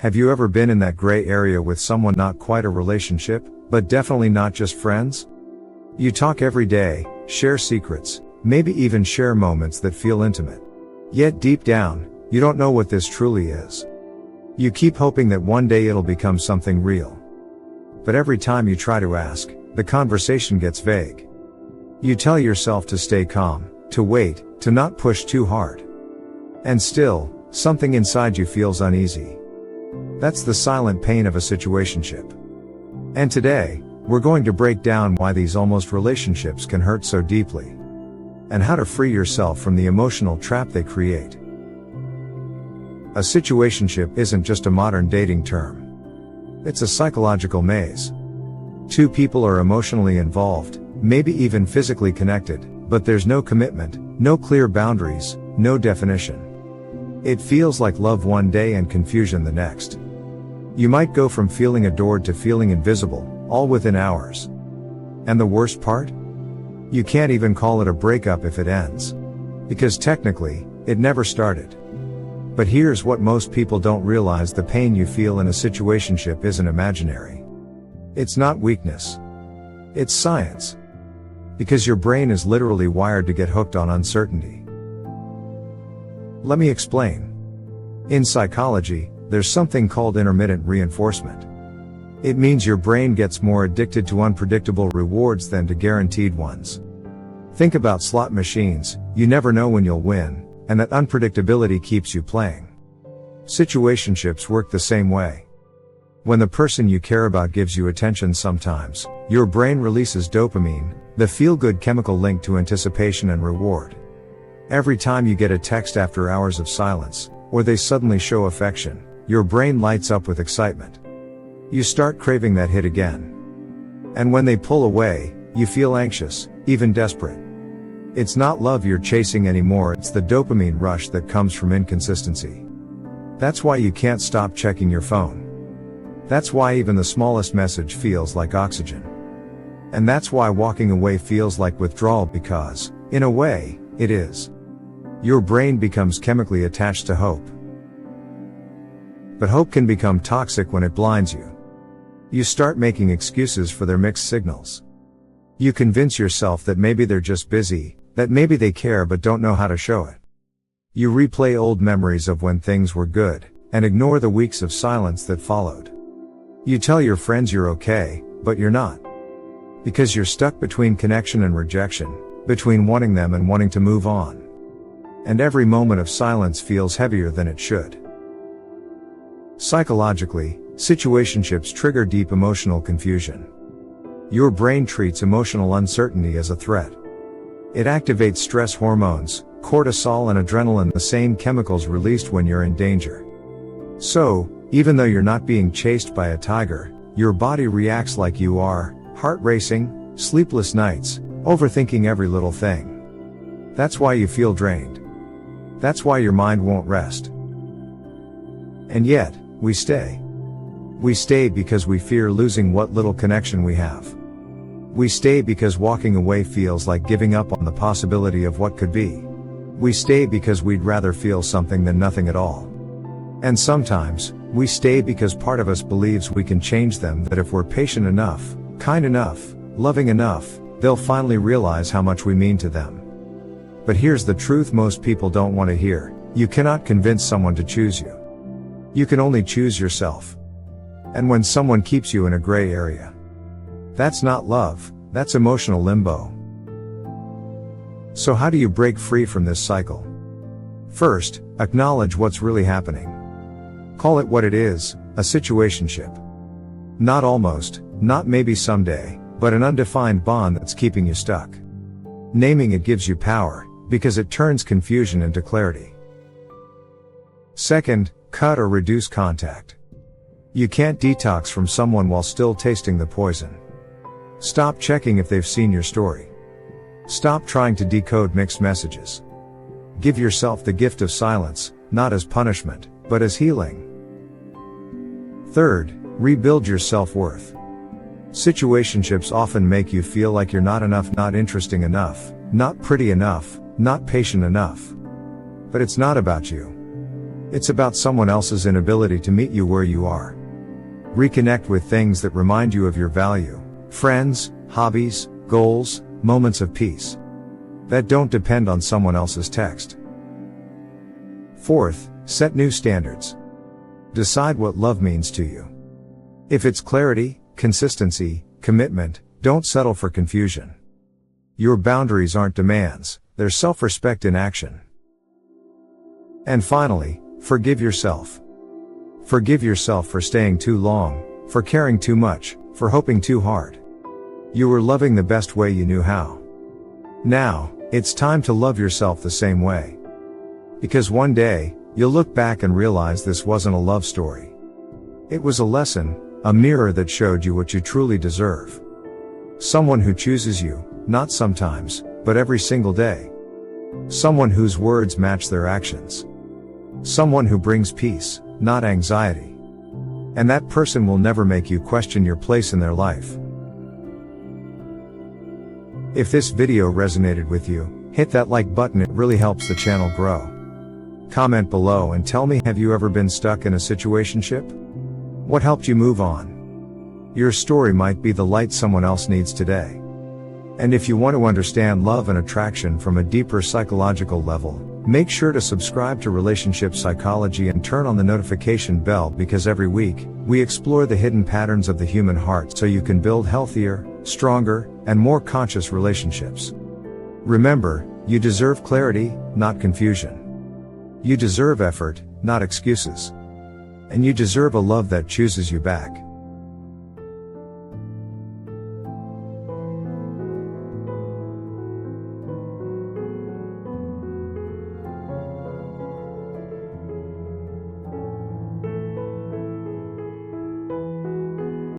Have you ever been in that gray area with someone, not quite a relationship, but definitely not just friends? You talk every day, share secrets, maybe even share moments that feel intimate. Yet deep down, you don't know what this truly is. You keep hoping that one day it'll become something real. But every time you try to ask, the conversation gets vague. You tell yourself to stay calm, to wait, to not push too hard. And still, something inside you feels uneasy. That's the silent pain of a situationship. And today, we're going to break down why these almost relationships can hurt so deeply, and how to free yourself from the emotional trap they create. A situationship isn't just a modern dating term. It's a psychological maze. Two people are emotionally involved, maybe even physically connected, but there's no commitment, no clear boundaries, no definition. It feels like love one day and confusion the next. You might go from feeling adored to feeling invisible, all within hours. And the worst part? You can't even call it a breakup if it ends. Because technically, it never started. But here's what most people don't realize: the pain you feel in a situationship isn't imaginary. It's not weakness. It's science. Because your brain is literally wired to get hooked on uncertainty. Let me explain. In psychology, there's something called intermittent reinforcement. It means your brain gets more addicted to unpredictable rewards than to guaranteed ones. Think about slot machines. You never know when you'll win, and that unpredictability keeps you playing. Situationships work the same way. When the person you care about gives you attention, sometimes, your brain releases dopamine, the feel-good chemical linked to anticipation and reward. Every time you get a text after hours of silence, or they suddenly show affection, your brain lights up with excitement. You start craving that hit again. And when they pull away, you feel anxious, even desperate. It's not love you're chasing anymore, it's the dopamine rush that comes from inconsistency. That's why you can't stop checking your phone. That's why even the smallest message feels like oxygen. And that's why walking away feels like withdrawal, because, in a way, it is. Your brain becomes chemically attached to hope. But hope can become toxic when it blinds you. You start making excuses for their mixed signals. You convince yourself that maybe they're just busy, that maybe they care but don't know how to show it. You replay old memories of when things were good, and ignore the weeks of silence that followed. You tell your friends you're okay, but you're not. Because you're stuck between connection and rejection, between wanting them and wanting to move on. And every moment of silence feels heavier than it should. Psychologically, situationships trigger deep emotional confusion. Your brain treats emotional uncertainty as a threat. It activates stress hormones, cortisol and adrenaline, the same chemicals released when you're in danger. So, even though you're not being chased by a tiger, your body reacts like you are, heart racing, sleepless nights, overthinking every little thing. That's why you feel drained. That's why your mind won't rest. And yet, we stay. We stay because we fear losing what little connection we have. We stay because walking away feels like giving up on the possibility of what could be. We stay because we'd rather feel something than nothing at all. And sometimes, we stay because part of us believes we can change them, that if we're patient enough, kind enough, loving enough, they'll finally realize how much we mean to them. But here's the truth most people don't want to hear: you cannot convince someone to choose you. You can only choose yourself. And when someone keeps you in a gray area, that's not love, that's emotional limbo. So how do you break free from this cycle? First, acknowledge what's really happening. Call it what it is, a situationship. Not almost, not maybe someday, but an undefined bond that's keeping you stuck. Naming it gives you power, because it turns confusion into clarity. Second, cut or reduce contact. You can't detox from someone while still tasting the poison. Stop checking if they've seen your story. Stop trying to decode mixed messages. Give yourself the gift of silence, not as punishment, but as healing. Third, rebuild your self-worth. Situationships often make you feel like you're not enough, not interesting enough, not pretty enough, not patient enough. But it's not about you. It's about someone else's inability to meet you where you are. Reconnect with things that remind you of your value. Friends, hobbies, goals, moments of peace that don't depend on someone else's text. Fourth, set new standards. Decide what love means to you. If it's clarity, consistency, commitment, don't settle for confusion. Your boundaries aren't demands, they're self-respect in action. And finally, forgive yourself. Forgive yourself for staying too long, for caring too much, for hoping too hard. You were loving the best way you knew how. Now, it's time to love yourself the same way. Because one day, you'll look back and realize this wasn't a love story. It was a lesson, a mirror that showed you what you truly deserve. Someone who chooses you, not sometimes, but every single day. Someone whose words match their actions. Someone who brings peace, not anxiety. And that person will never make you question your place in their life. If this video resonated with you, hit that like button, it really helps the channel grow. Comment below and tell me, have you ever been stuck in a situationship? What helped you move on? Your story might be the light someone else needs today. And if you want to understand love and attraction from a deeper psychological level, make sure to subscribe to Relationship Psychology and turn on the notification bell, because every week, we explore the hidden patterns of the human heart so you can build healthier, stronger, and more conscious relationships. Remember, you deserve clarity, not confusion. You deserve effort, not excuses. And you deserve a love that chooses you back.